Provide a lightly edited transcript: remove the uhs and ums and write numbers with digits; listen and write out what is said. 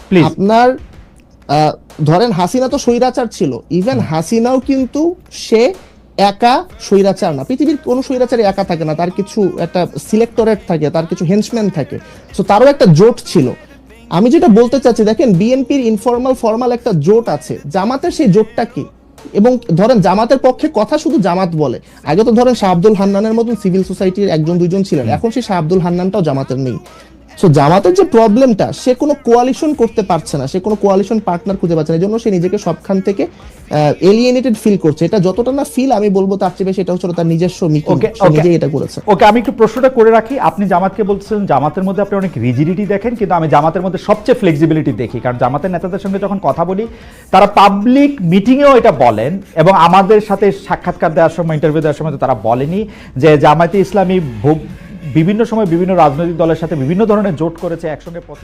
Please. আপনার ধরেন হাসিনা তো স্বৈরাচার ছিল, ইভেন হাসিনাও কিন্তু সে একা স্বৈরাচার না। পৃথিবীর কোন স্বৈরাচারী একা থাকে না, তার কিছু একটা সিলেক্টরেট থাকে, তার কিছু হেন্সম্যান থাকে। সো তারও একটা জোট ছিল। আমি যেটা বলতে চাচ্ছি, দেখেন বিএনপির ইনফর্মাল ফর্মাল একটা জোট আছে, জামাতের সেই জোটটা কি? এবং ধরেন জামাতের পক্ষে কথা শুধু জামাত বলে। আগে তো ধরেন শাহ আব্দুল হান্নানের মতন সিভিল সোসাইটির একজন দুইজন ছিলেন, এখন সেই শাহ আব্দুল হান্নানটাও জামাতের নেই। সো জামাতের যে প্রবলেমটা, সে কোনো কোয়ালিশন করতে পারছে না, সে কোনো কোয়ালিশন পার্টনার খুঁজে পাচ্ছে না, এই জন্য সে নিজেকে সবখান থেকে এলিয়েনেটেড ফিল করছে। এটা যতটা না ফিল আমি বলবো তার চেয়ে বেশি এটা হচ্ছে তার নিজস্ব মিকিং, ওকে সে ওকে নিজেই এটা করেছে। ওকে, আমি একটু প্রশ্নটা করে রাখি। আপনি জামাতকে বলছেন জামাতের মধ্যে আপনি অনেক রিজিডিটি দেখেন, কিন্তু আমি জামাতের মধ্যে সবচেয়ে ফ্লেক্সিবিলিটি দেখি। কারণ জামাতের নেতাদের সঙ্গে যখন কথা বলি, তারা পাবলিক মিটিংয়েও এটা বলেন, এবং আমাদের সাথে সাক্ষাৎকার দেওয়ার সময়, ইন্টারভিউ দেওয়ার সময় তো তারা বলেনি যে জামায়াতে ইসলামী বিভিন্ন সময় বিভিন্ন রাজনৈতিক দলের সাথে বিভিন্ন ধরনের জোট করেছে, একসঙ্গে পথে